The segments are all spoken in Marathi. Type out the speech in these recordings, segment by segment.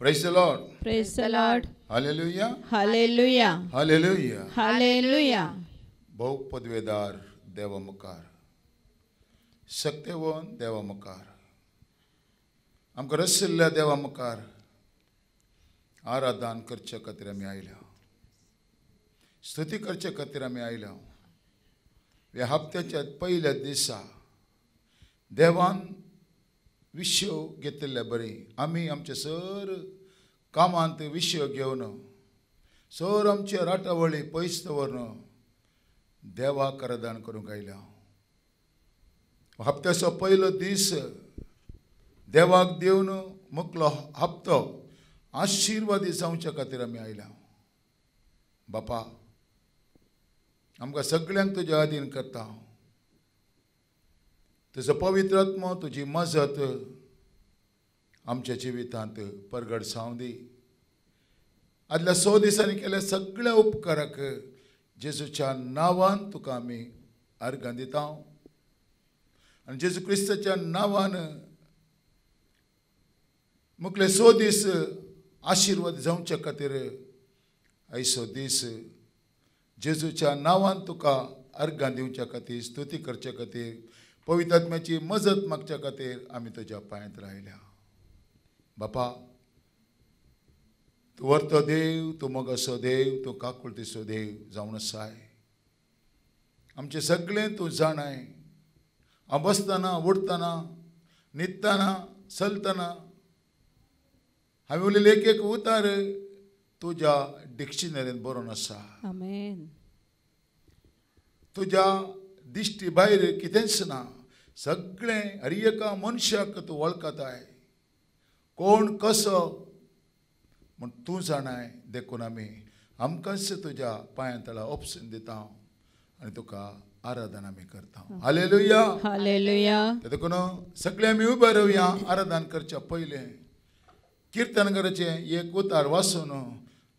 Praise the Lord. Praise the Lord. Hallelujah. Hallelujah. Hallelujah. Hallelujah. बहुपदवीदार देवामुखार Satyavan देवामुखार आमकां रसिल्ल्या देवामुखार आराधन करचे खातीर आमी आयल्या, स्तुती करचे खातीर आमी आयल्या. ह्या हप्त्याच्या पयल्या दिसा देवान विशय घेतिल्ले बरी. आमी आमचे सर कामांत विशय घेवन सर आमचे राटावळी पयस दवरून देवाक आराधन करूंक आयल्या. हप्त्याचो पयलो दीस देवाक देवन मुकलो हप्तो आशिर्वादी जावचे खातीर आमी आयल्या. बापा, आमकां सगळ्यांक तुज्या अधीन करता. तुजो पवित्र आत्मा, तुजी मजत आमच्या जिवितांत परगट जावं दी. आदल्या 6 दिसांनी केल्या सगळ्या उपकाराक जेजूच्या नांवान तुका आमी अर्घ दिता. आनी जेजू क्रिस्ताच्या नांवान मुखले 6 दीस आशिर्वाद जावचे खातीर आयचो दीस जेजूच्या नांवान तुका अर्घ दिवच्या खातीर, स्तुती करचे खातीर, पवित्र आत्म्याची मजत मागच्या खातीर आमी तुज्या पांयांत रायल्या. बापा, तूं व्हरतो देव, तूं मोगाचो देव, तूं काकुळटीचो देव जावन आसाय. आमचें सगळें तूं जाणाय. हांव बसतना, उठतना, न्हिदतना, चलतना हांवें उलयले एक उतार तुज्या डिक्शनरींत बरोवन आसा. Amen. तुज्या दिश्टी भायर कितेंच ना. सगळें हर एका मनशाक तूं वळखताय. कोण कसो म्हूण तूं जाणाय. देखून आमी आमकांच तुज्या पांयां तळा ओपसून दिता आनी तुका आराधन आमी करता. हालेलुया. Hallelujah. देखून सगळे आमी उबे रावया. आराधन करच्या पयलें कीर्तनकाराचें एक उतार वाचून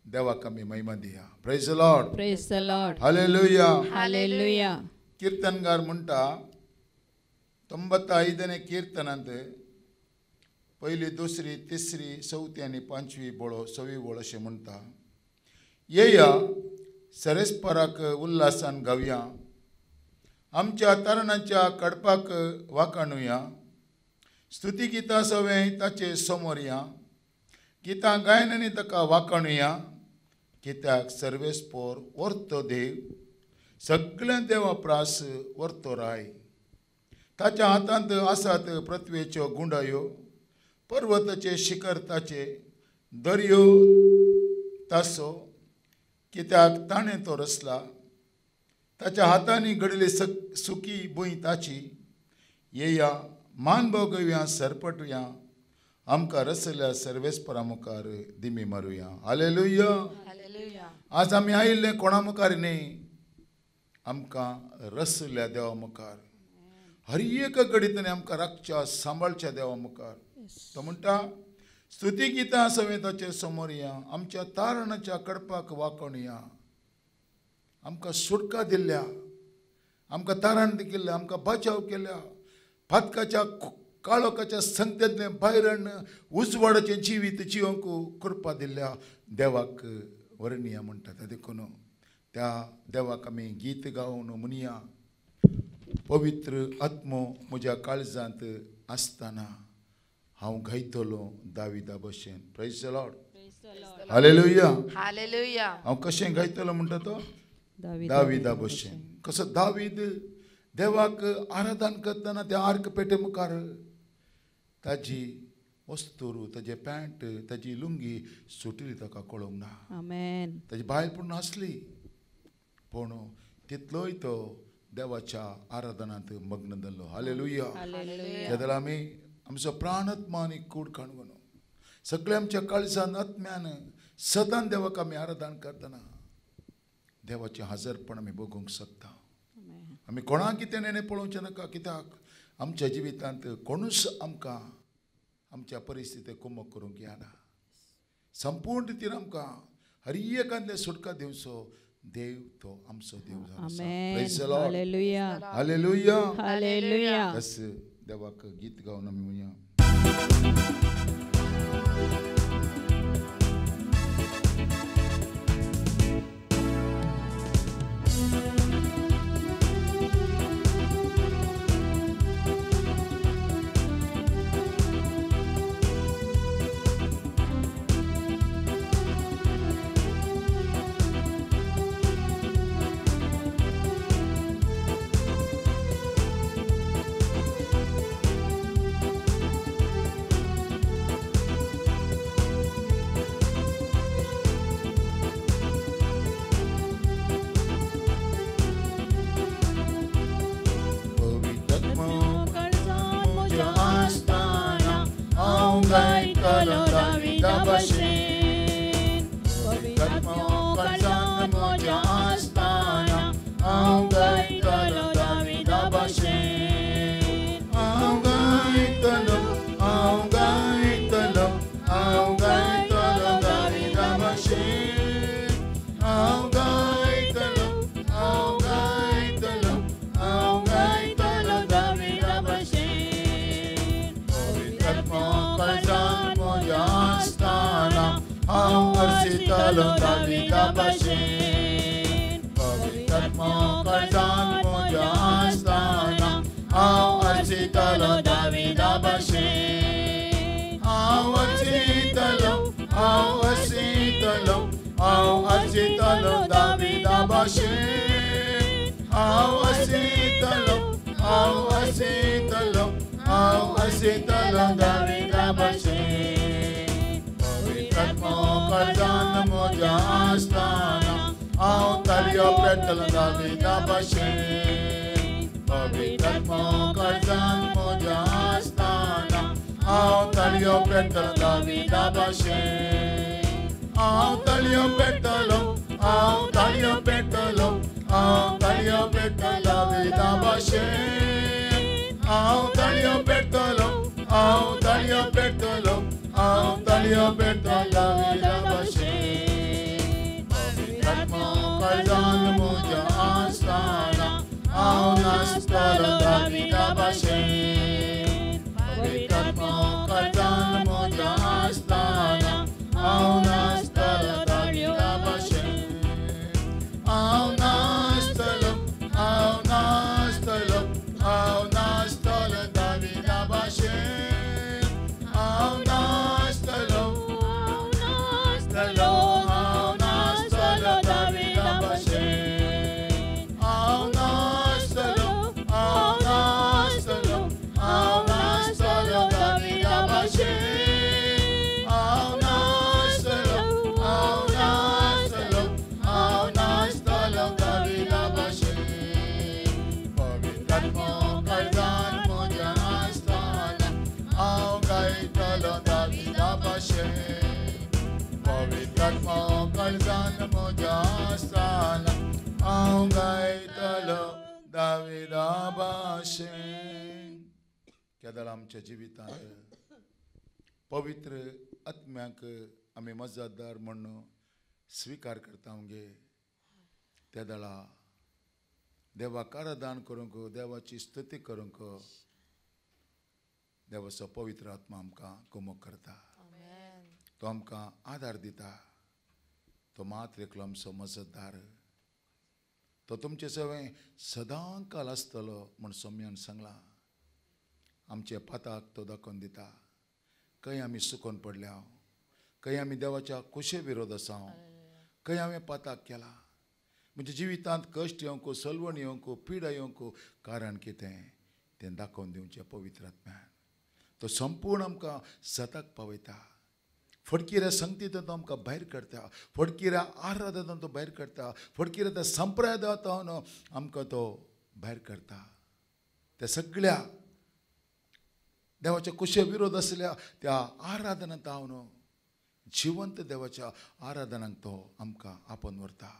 देवाक आमी महिमा दिया. Praise the Lord. Praise the Lord. Hallelujah. Hallelujah. कीर्तनकार म्हणटा 95 कीर्तनांत पयली, दुसरी, तिसरी, चवथी आनी पांचवी बोळो, 6वी बोळ अशें म्हणटा. येया सरस्पराक उल्हासान गावया, आमच्या तरणाच्या कडपाक वाखाणुया, स्तुती गितां सवें ताचे समोर या, गितां गायन आनी ताका वाखाणुया, कित्याक सर्वेस्पोर व्हरतो देव, सगळ्या देवा प्रास व्हरतो राय. ताच्या हातांत आसात पृथ्वेच्यो गुंडायो, पर्वताचे शिखर ताचे, दर्यो तासो, कित्याक ताणें तो रचला. ताच्या हातांनी घडिल्ली सुकी भुंय ताची. येया मानभाव घेवया, सरपटुया, आमकां रचल्या सर्वेस्परा मुखार दिमी मारुया. हालेलुया. आज आमी आयिल्ले कोणा मुखार न्ही, आमकां रचल्या देवा मुखार, हर एक घडींतल्यान आमकां राखच्या सांबाळच्या देवा मुखार. तो म्हणटा, स्तुती गितां सवें ताचे समोर या, आमच्या तारणाच्या कडपाक वाखणुया. आमकां सुटका दिल्ल्या, आमकां तारण केल्ल्या, आमकां बचाव केल्या, फातकाच्या काळोखाच्या संकटांतले भायर उजवाडाचें जिवीत जिवंक कृपा दिल्ल्या देवाक वर्णिया म्हणटात. देखून त्या देवाक आमी गीत गावन म्हणया. पवित्र आत्मो म्हज्या काळजांत आसतना हांव गायतलो दाविदा भशेन. Praise the Lord. Hallelujah. Hallelujah. हांव कशें गायतलो म्हणटा तो दाविदा भशेन. कसो दावीद देवाक आराधन करतना त्या आर्क पेटे मुखार ताजी वस्तू, ताजे पॅन्ट, ताजी लुंगी सुटली ताका कळोंक ना. Amen. ताजी बायल पूण आसली, पूण तितलोय तो देवाच्या आराधनांत मग्न जाल्लो. हालेलुया. Hallelujah. त्या आमी आमचो प्राणात्मा आनी कूड काणून सगळे आमच्या काळजान आत्म्यान सदां देवाक आमी आराधन करतना देवाचें हजरपण आमी बगूंक शकता. आमी कोणाक कितें नेणें पळोवचें नाका, कित्याक आमच्या जिवितांत कोणूच आमकां आमच्या परिस्थितीक कुमक करूंक येना. संपूर्ण रितीन आमकां हर एकांतले सुटका दिवचो देव तो आमचो देव जावन आसा. Amen. Praise the Lord. Hallelujah. Hallelujah. Hallelujah. बस देवाक गीत गावन आमी म्हणया. talo David abashin. Pagkat mo kalsan mo dya astana, ang gay talo David abashin. Ang gay talo, ang gay talo, ang gay talo David abashin. Ang gay talo, ang gay talo, ang gay talo David abashin. Pagkat mo kalsan mo dya astana, ang arsitalo David abashin. Pagkat mo kalsan mo dya astana, ang arsitalo David abashin. Ang arsitalo, ang arsitalo, ang arsitalo David abashin. Ang arsitalo, ang arsitalo, ang arsitalo David abashin. Pagkat mo kalsan mo dya astana, ang talyo pretalo David abashin. Pagkat mo kalsan mo dya astana, ang talyo pretalo David abashin. Ang talyo pretalo, ang talyo pretalo, ang talyo pretalo David abashin. Ang talyo pretalo, ang talyo pretalo, ang talyo pretalo David abashin. Pagkat mo kalsan mo dya astana, ang nastalo David abashin. Pagkat mo kalsan mo dya astana, ang nastalo David abashin. Ang nastalo, ang nastalo, ang nastalo David abashin. Ang nastalo, ang nastalo, ang nastalo David abashin. Ang nastalo, ang nastalo, ang nastalo David abashin. Ang nastalo, ang nastalo, ang nastalo David abashin. Pagkat mo kalsan mo dya astana, ang gay talo David abashin. Pagkat mo kalsan mo dya astana, ang gay talo David abashin. Kedar आमच्या जिवितांत पवित्र आत्म्याक आमी मजतदार म्हणून स्वीकार करता गे त्या दळा देवाक आराधन करूंक देवाची स्तुती करूंक देवाचो पवित्र आत्मा आमकां कुमक करता. तो आमकां आदार दिता. तो मात्र एकलो आमचो मजतदार. तो तुमचे सवय सदां काल आसतलो म्हूण सोम्यान सांगला. आमचे पाताक तो दाखोवन दिता. खंय आमी सुकोन पडल्या, खंय आमी देवाच्या कुशे विरोध आसा, खंय हांवें पाताक केला. म्हणजे जिवितांत कश्ट येवंक, सलवण येवंक, पिडा येवंक कारण कितें तें दाखोवन दिवचें पवित्र आत्म्यान. तो संपूर्ण आमकां सताक पावयता. फडकिऱ्या संगतींतून तो आमकां भायर काडटा. फडकिऱ्या आराधनांतून तो भायर काडटा. फडकिऱ्या त्या संप्रदायांतून आमकां तो भायर काडटा. त्या सगळ्या देवाच्या कुशे विरोध आसल्या त्या आराधनांत हांव जिवंत देवाच्या आराधनांक तो आमकां आपण व्हरता.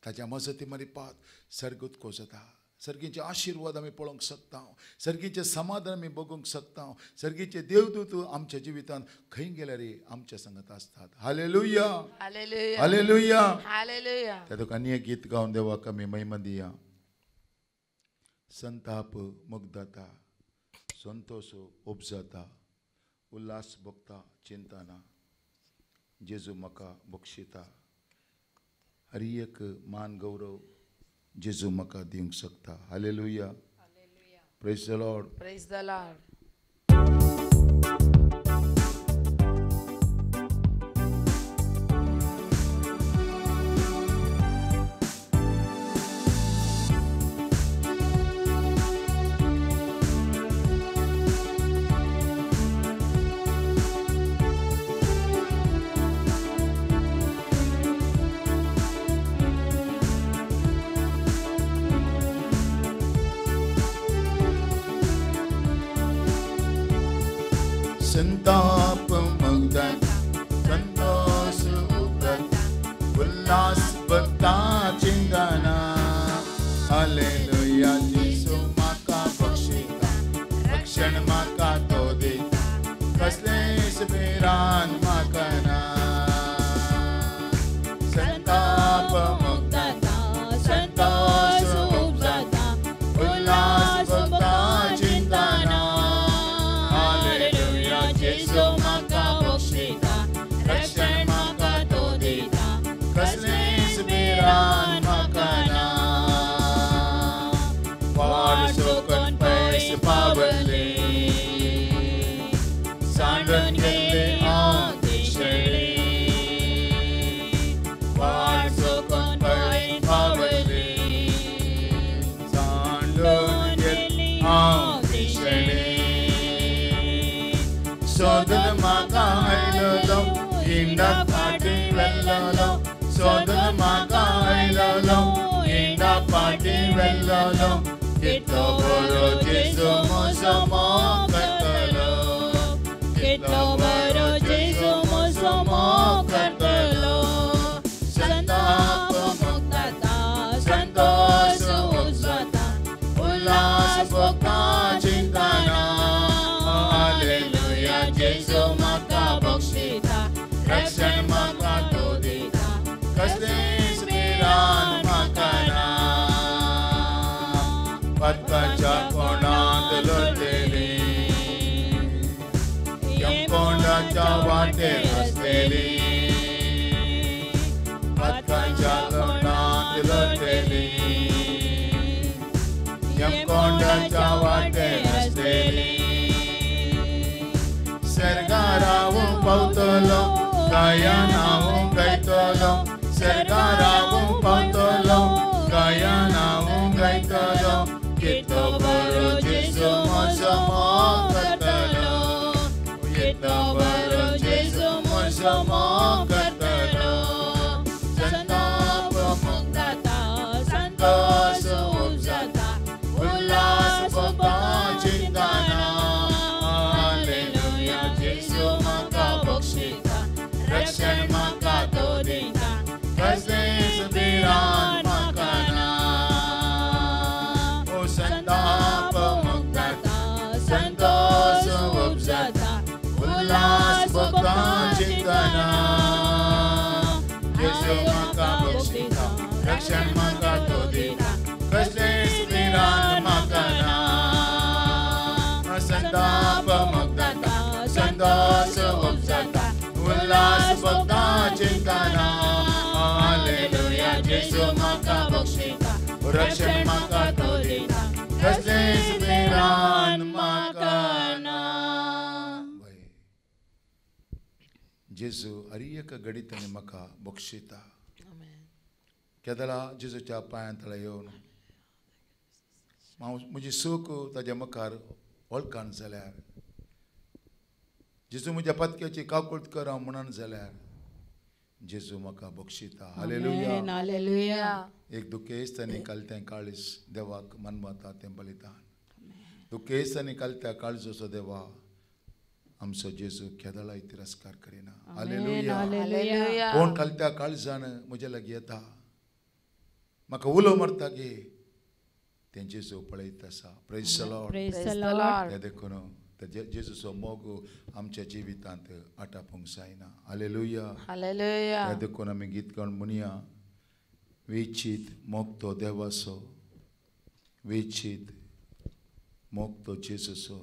ताच्या मजती मारिपात सर्ग उत्को जाता. सर्गीचे आशिर्वाद आमी पळोवंक शकता. सर्गीचे समाधान आमी बगूंक शकता. सर्गीचे देवदूत आमच्या जिवितांत खंय गेल्यार आमच्या संगत आसतात. Hallelujah, hallelujah, hallelujah, hallelujah. त्या तुका आनी एक गीत गावन देवाक आमी महिमा दिया. संताप मुग्धता, संतोष उपजता, उल्हास भोगता चिंतना, जेजू म्हाका बक्षिता. हर एक मान गौरव जेजू म्हाका दिवंक शकता. Hallelujah, praise the Lord. Praise the Lord. Biran makana संताप मुक्तता संतोष उपजता उल्लास भक्ता चिंतना हालेलुया येशू माका बक्षिता रक्षण माका तो देता कसलेस बिरान makana वारसोकन पैस पावले सांडून गेले आतिशळे वारसोकन पैस पावले सांडून गेले आतिशळे सोदन माका आयलो इंडा पाटी वेल्लो सोदन माका आयलो इंडा पाटी वेल्लो कितलो बरो जेसू मोसमो करतलो कितलो बरो जेसू मोसमो करतलो संताप मुक्तता संतोष उपजता उल्लास भक्ता चिंतना हालेलुया जेसू माका बक्षिता रक्षण माका तो देता कसलेस बिरान makana पत्काच्या कोणात लोटलेली यमकोंडाच्या वाटेर असलेली पत्काच्या कोणात लोटलेली यमकोंडाच्या वाटेर असलेली सर्गारावू पावतलो गायनावू गायतलो सर्गारावू पावतलो गायनावू गायतलो कितलो बरो जेसू मोसमो करतलो कितलो बरो जेसू मोसमो करतलो संताप मुक्तता संतोष उपजता उल्लास भक्ता चिंतना हालेलुया जेसू माका बक्षिता रक्षण माका तो देता कसलेस बिरान makana संताप मुक्तता संतोष उपजता उल्लास भक्ता चिंतना येशू माका बक्षिता रक्षण माका तो देता कसलेस बिरान makana संताप मुक्तता संतोष उपजता उल्लास भक्ता चिंतना हालेलुया येशू माका बक्षिता रक्षण माका तो देता कसलेस बिरान makana जेजू अरियक गडितने म्हाका बक्षिता केदला जेजूच्या पांयां येवन हांव म्हजी सूख ताज्या मुखार वळखान जाल्यार जेजू म्हज्या पत्क्याची काकुळट कर हांव म्हणन जाल्यार जेजू म्हाका बक्षिता हालेलुया हालेलुया एक दुखेस्त आनी कालतें काळीज देवाक मनवता तें बलिदान दुखेस्त आनी कालत्या काळजोचो देवा आमचो जेजू केदलाय तिरस्कार करिना हालेलुया हालेलुया कोण कालत्या काळजान म्हजे लागीं येता म्हाका उलो मारता गे तें जेजू पळयत आसा praise the Lord Praise the Lord. हे देखून जेजूचो मोग आमच्या जिवितांत आटापूंक जायना हालेलुया हालेलुया हे देखून आमी गीत गावन म्हणया वेचीत मोगतो देवाचो वेचीत मोगतो जेजूचो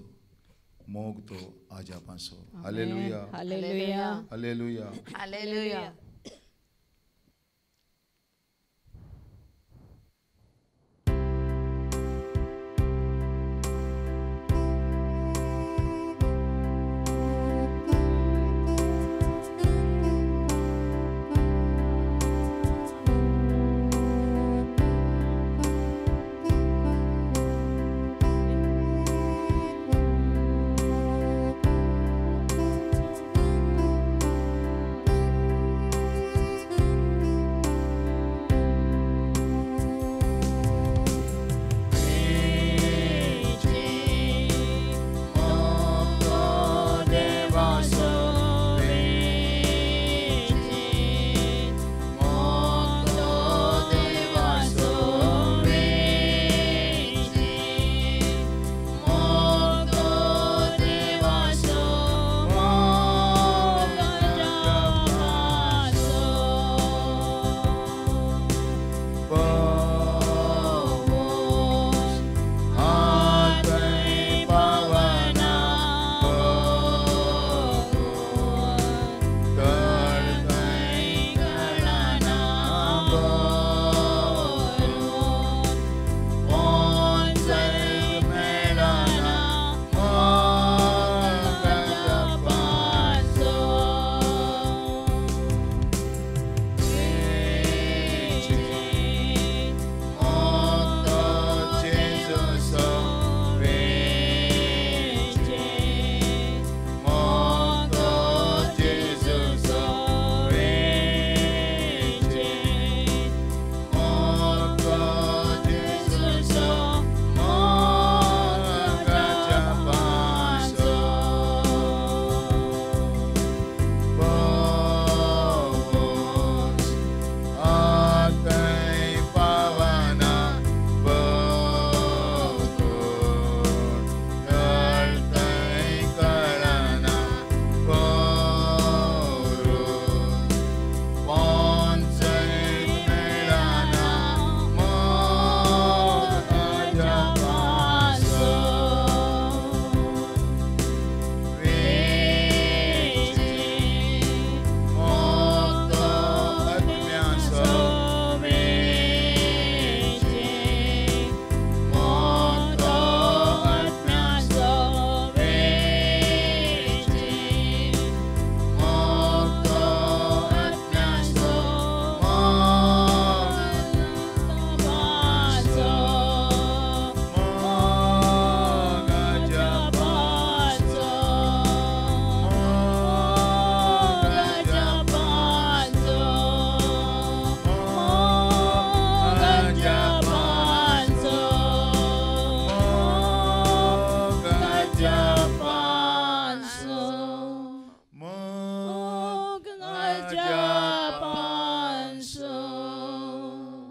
मोगतो आजापाचो हालेलुया Hallelujah. हालेलुया हालेलुया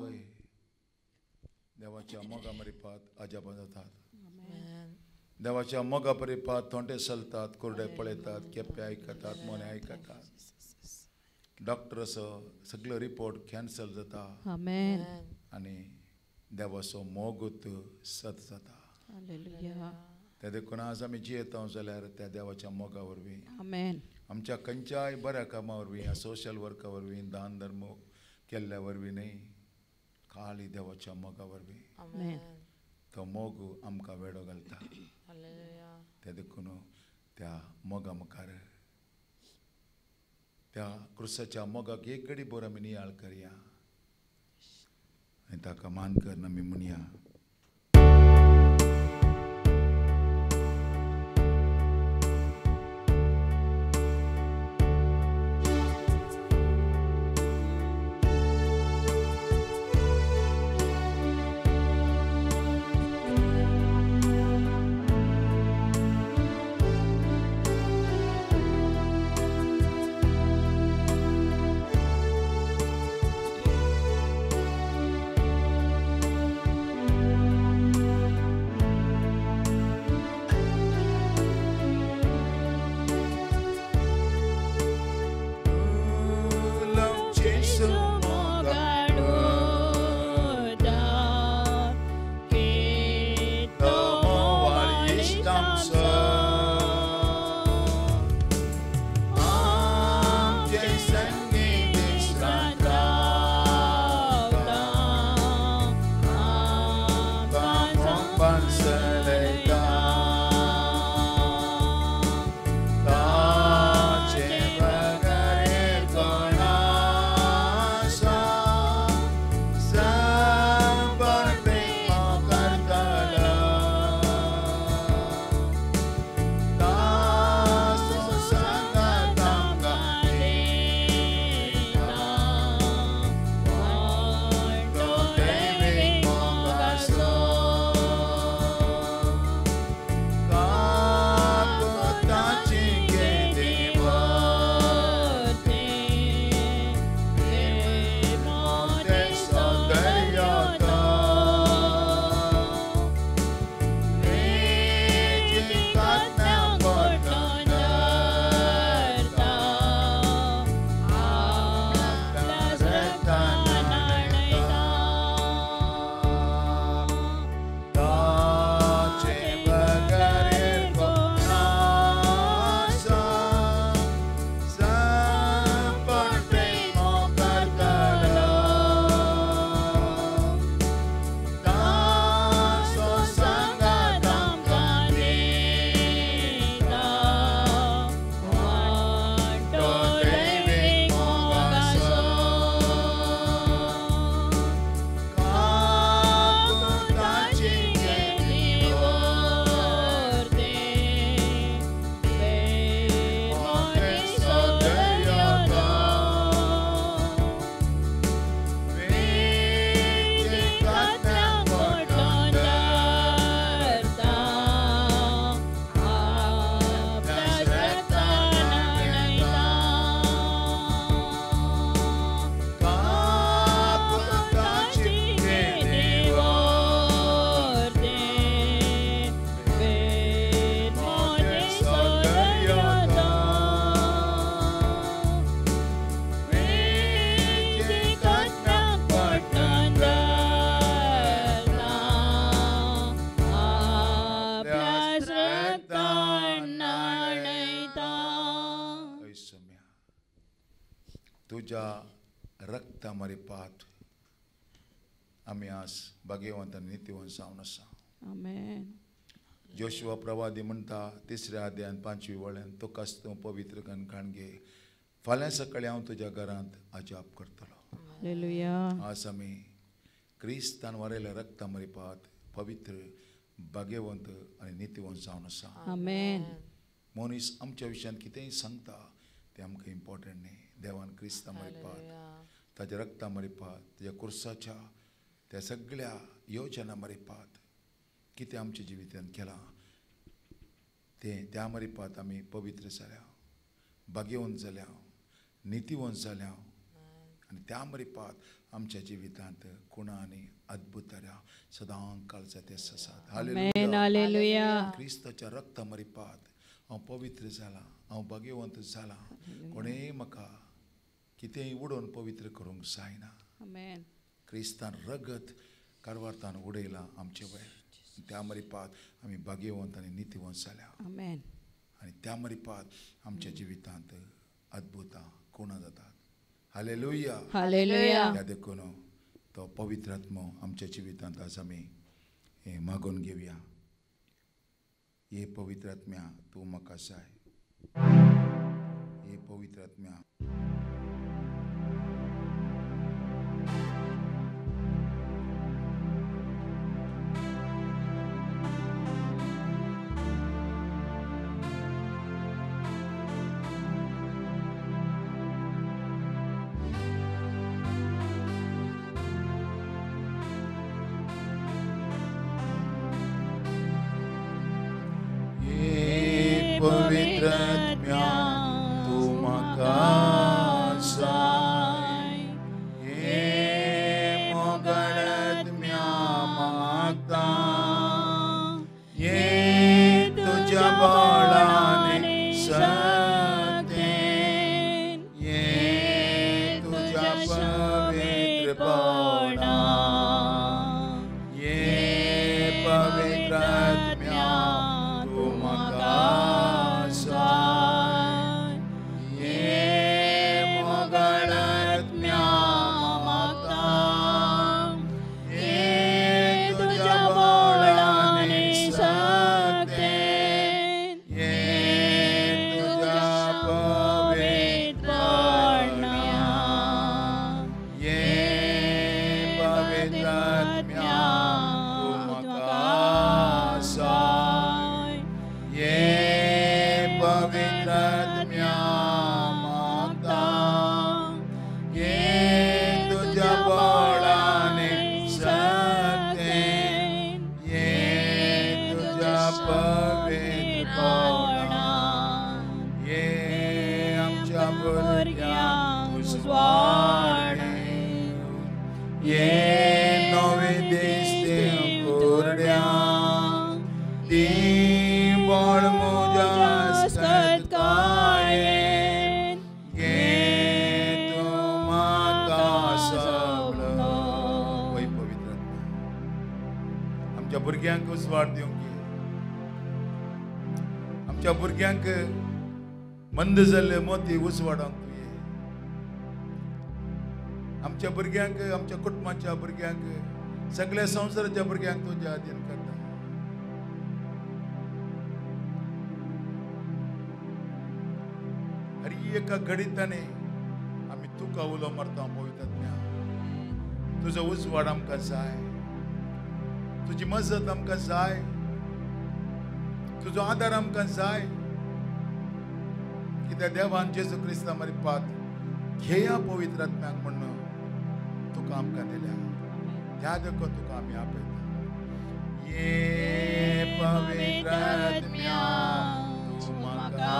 वय. देवाच्या मोगा मरिपात अजाब जातात. देवाच्या मोगा परिपात थोंडे चलतात, कुरडे पळयतात, केप्पे आयकतात, मोने आयकतात. डॉक्टरचो सगळो रिपोर्ट कॅन्सल जाता Amen. आनी देवाचो मोगूत सत जाता. Hallelujah. ते देखून आज आमी जियेता जाल्यार त्या देवाच्या मोगा वरवीं Amen. आमच्या खंयच्याय बऱ्या कामा वरवीं ह्या सोशल वर्का वरवीं दान धर्म केल्ल्या वरवीं न्ही, खाली देवाच्या मोगा वरवीं Amen. तो मोग आमकां वेडो घालता. ते देखून त्या मोगा मुखार त्या क्रुसाच्या मोगाक एक घडी बोर आमी नियाळ करया आनी ताका मान करून आमी म्हणया. तुझ्या रक्ता मरिपात आम्ही आज भाग्यवंत आणि नित्यवंत जावन आसा. Amen. जोशुआ प्रवादी म्हणटा 3ऱ्या अध्यायान 5वी वळ्यान तुकाच तूं पवित्र कण घे, फाल्यां सकाळी हांव तुज्या घरांत अजाप करतलो. Hallelujah. आज आमी क्रिस्तान वारयल्या रक्ता मरिपात पवित्र भाग्यवंत आनी नित्यवंत जावन आसा. Amen. मनीस आमच्या विशयान कितेंय सांगता तें आमकां इम्पॉर्टंट न्ही. देवान क्रिस्ता मरिपात, ताच्या रक्ता मरिपात, ताच्या कुर्साच्या त्या सगळ्या योजना मरिपात कितें आमच्या जिवितान केलां तें त्या मरिपात आमी पवित्र जाल्या, भाग्यवंत जाल्या, नितीवंत जाल्या आनी त्या मरिपात आमच्या जिवितांत खुणा आनी अद्भुताऱ्या सदां काळचा ते आसात. Amen. Hallelujah. क्रिस्ताच्या रक्ता मरिपात हांव पवित्र जाला, हांव भाग्यवंत जाला. कोणेय म्हाका कितेंय उडोवन पवित्र करूंक जायना. Amen. क्रिस्तान रगत कारवारतान उडयला आमचे वयर. त्या मरिपात आमी भाग्यवंत आनी नितीवंत जाल्या Amen. आनी त्या मरिपात आमच्या जिवितांत अद्भुतां खुणा जातात. हालेलुया. Hallelujah. त्या देखून तो पवित्र आत्मो आमच्या जिवितांत आज आमी हे मागून घेवया. हे पवित्र आत्म्या तूं म्हाका जाय. हे पवित्र आत्म्या पवित्र आत्म्या तूं म्हाका जाय. हे मोगळ आत्म्या मागता. हे तुज्या बळान सत्तेन. हे तुज्या पवित्रपणान. हे पवित्र आत्म्या तूं म्हाका भुरग्यांक उजवाड दिवंक घे. आमच्या भुरग्यांक मंद जाल्ले मोती उजवाडांक तुये. आमच्या भुरग्यांक, आमच्या कुटुंबाच्या भुरग्यांक, सगळ्या संवसाराच्या भुरग्यांक तुज्या अधीन करता. हर एका घडीताने आमी तुका उलो मारता. पवित्र आत्म्या तुजो उजवाड आमकां जाय. तुझी मजत आमकां जाय. तुजो आदार आमकां जाय. कित्याक देवान जेजू क्रिस्ता मरिपात घेया पवित्र आत्म्याक म्हणून तुका आमकां दिल्या. त्या देखून तुका आमी आपयता. ये पवित्र आत्म्या तूं म्हाका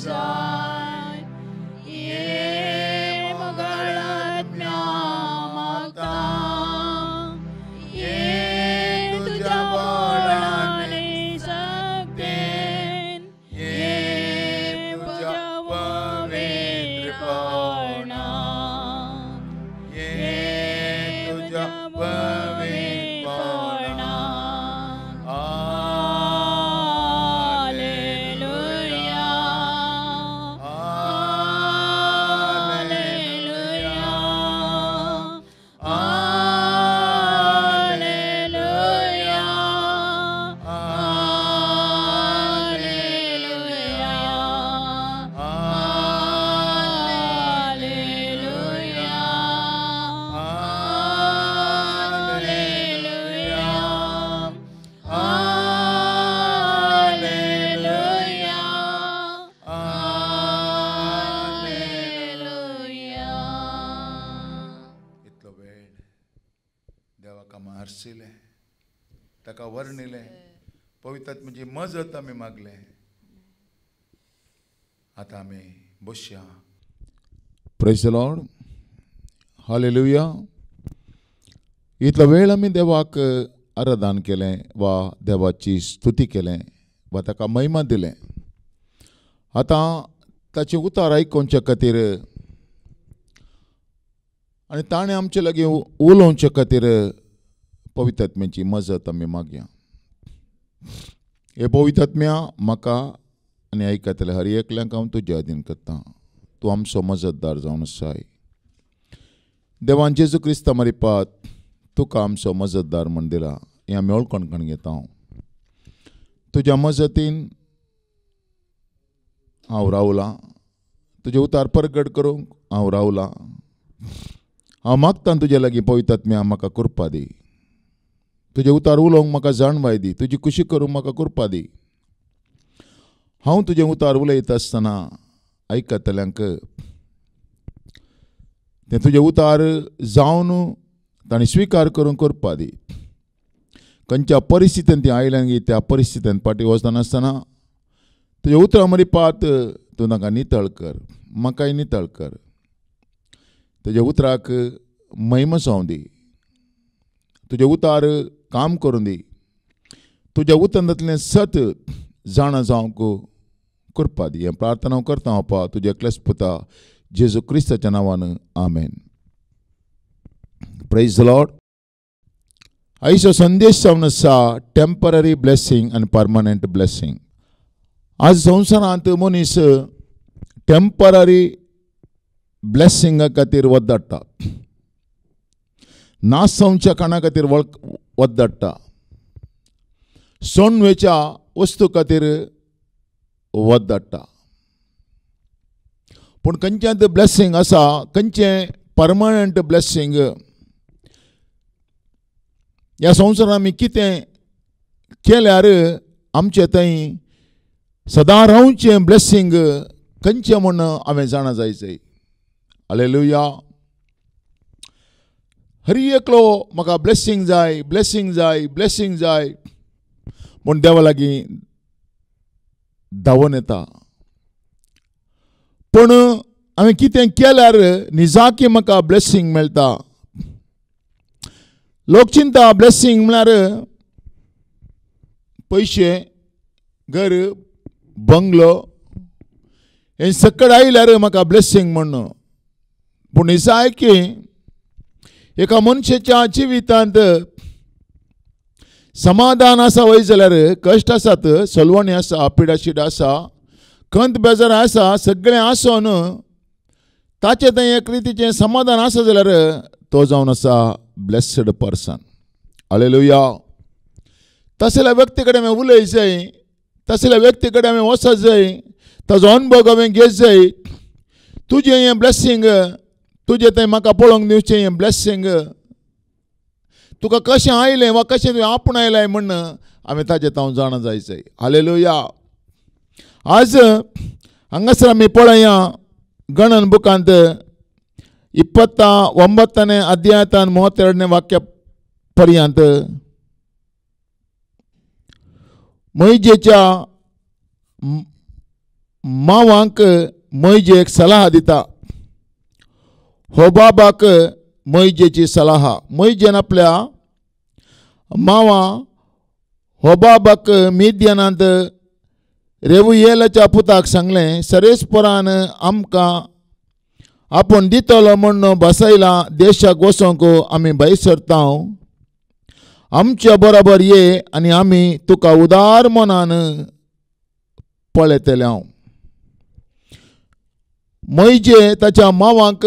जाय. ये मोगळ आत्म्या मागता. आरसिले ताका वर्णिले. पवित्र म्हणजे मजत आमी मागले. आता आमी बसया प्रेज द लॉर्ड, हालेलुया. इतलो वेळ आमी देवाक आराधन केलें वा देवाची स्तुती केलें वा ताका महिमा दिलें. आतां ताचे उतार आयकोवचे खातीर आनी ताणें आमचे लागीं उलोवचे खातीर पवित्र आत्म्याची मजत आमी मागया. हे पवित्र आत्म्या म्हाका आनी आयकतले हर एकल्यांक हांव तुज्या अधीन करतां. तूं आमचो मजतदार जावन आसाय. देवान जेजू क्रिस्ता मारिपात तुका आमचो मजतदार म्हण दिला हें आमी ओळखून घेता. तुज्या मजतीन हांव रावलां. तुजे उतार प्रगट करूंक हांव रावलां. हांव मागतां तुजे लागीं पवित्र आत्म्या म्हाका कृपा दी. तुजे उतार उलोवंक म्हाका जाणवाय दी. तुजी खुशी करूंक म्हाका कृपा दी. हांव तुजे उतार उलयता आसतना आयकतल्यांक तें तुजे उतार जावन ताणें स्विकार करूंक कृपा दी. खंयच्या परिस्थितीन ती आयल्यान गी त्या परिस्थितीन फाटीं वचनासतना तुजे उतरां मारिपात तूं ताका नितळ कर. म्हाकाय नितळ कर. तुजे उतराक महिमा जावं दी. तुजे उतार काम करूं दी. तुज्या उतरांतलें सत जाणा जावंक कृपा दी. हें प्रार्थना हांव करता पा तुजे एकल्याच पुता जेजू क्रिस्ताच्या नांवान आमेन. Praise the Lord. आयचो संदेश जावन आसा टेम्पररी ब्लेसिंग आनी परमनंट ब्लेसिंग. आज संवसारांत मनीस टेम्पररी ब्लेसिंगा खातीर वद्दाडटा. नाश जावच्या काणा खातीर वद्दाडटा. सोणवेच्या वस्तू खातीर वद्दाडटा. पूण खंयचें ब्लेसिंग आसा, खंयचें परमनंट ब्लेसिंग ह्या संवसारांत आमी कितें केल्यार आमचे थंय सदां रावचें ब्लेसिंग खंयचें म्हूण हांवें जाणा जायचें. हालेलुया. हर एकलो म्हाका ब्लेसिंग जाय, ब्लेसिंग जाय, ब्लेसिंग जाय म्हूण देवा लागीं धांवून येता. पूण हांवें कितें केल्यार निजाकी म्हाका ब्लेसिंग मेळटा. लोक चिंता ब्लेसिंग म्हळ्यार पयशे, घर, बंगलो हें सकट आयल्यार म्हाका ब्लेसिंग म्हणून. पूण दिसाय की एका मनशाच्या जिवितांत समाधान आसा वय जाल्यार कश्ट आसात, सलवणी आसा, पिडाशीड आसा, खंत बेजार आसा, सगळें आसून ताचे थंय एक रितीचें समाधान आसा जाल्यार तो जावन आसा ब्लेस्ड पर्सन. हालेलुया. तसल्या व्यक्ती कडेन हांवें उलय जाय. तसल्या व्यक्ती कडेन हांवें वचत जाय. ताजो अनुभव हांवें घेत जाय. तुजें हें ब्लेसिंग तुजें थंय म्हाका पळोवंक दिवचें हें ब्लेसिंग तुका कशें आयलें वा कशें तुवें आपूण आयलाय म्हण हांवें ताजें हांव जाणा जायचें. हालेलुया. आज हांगासर आमी पळया गणन बुकांत 29 अध्यायांत 32 वाक्या पर्यंत मोइजेच्या मांवाक मोइजेक सलाह दिता. होबाबाक मोइजेची सलाह. मोइजेन आपल्या मांवा होबाबाक मिद्यानांत रेवुयेलाच्या पुताक सांगलें, सरेस्परान आमकां आपूण दितलो म्हण बसयला देशाक वचोंक आमी भायर सरता. आमच्या बरोबर ये आनी आमी तुका उदार मनान पळयतले. मोइजे ताच्या मांवाक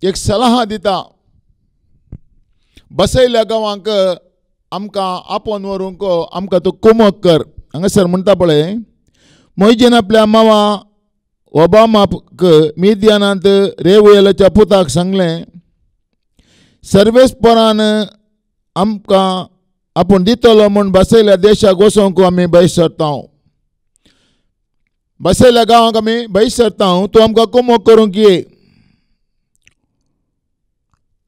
एक सलाह दिता. बसयल्या गांवांक आमकां आपोवन व्हरूंक आमकां तूं कुमक कर. हांगासर म्हणटा पळय, मोइजेन आपल्या मांवा ओबामाक मिद्यानांत रेवुयेलाच्या पुताक सांगलें, सर्वेस्परान आमकां आपूण दितलो म्हूण बसयल्या देशाक वचोंक आमी भायर सरता. बसयल्या गांवांक आमी भायर सरता. तूं आमकां कुमक करूंक ये.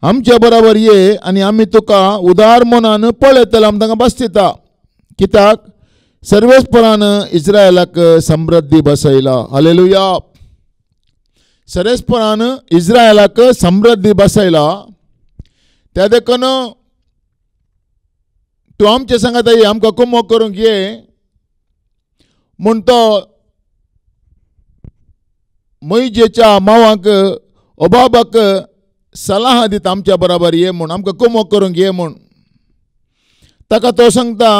आमच्या बरोबर ये आनी आमी तुका उदार मनान पळयतले. आमी तांकां बस दिता. कित्याक सर्वेस्परान इस्रायलाक समृद्धी बसयला. हालेलुया. सरेस्परान इस्रायलाक समृद्धी बसयला त्या देखून तूं आमचे सांगात आमकां कुमोग करूंक ये म्हूण तो मोइजेच्या मांवाक ओबाबाक सलाह दिता आमच्या बरोबर ये म्हूण आमकां कुमोग करूंक ये म्हूण ताका तो सांगता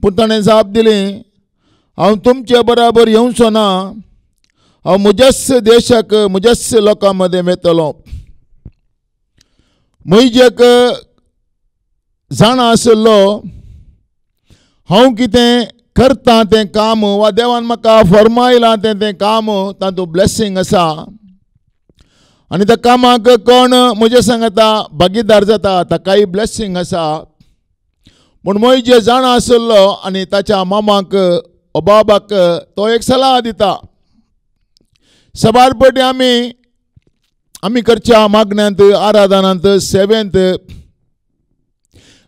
पूण ताणें जाप दिली हांव तुमचे बरोबर येवचो ना हांव म्हज्याच देशाक म्हज्याच लोकां मदें वेतलो मोइजेक जाणा आसलो हांव कितें करता तें काम वा देवान म्हाका फरमायलां तें काम तातूंत ब्लेसिंग आसा आनी त्या कामाक कोण म्हजे सांगता भागीदार जाता ताकाय ब्लेसिंग आसा म्हूण मोइजे जाणा आसलो आनी ताच्या मामाक ओबाबाक तो एक सलाह दिता सबार फावटी आमी करच्या मागण्यांत आराधनांत सेवेंत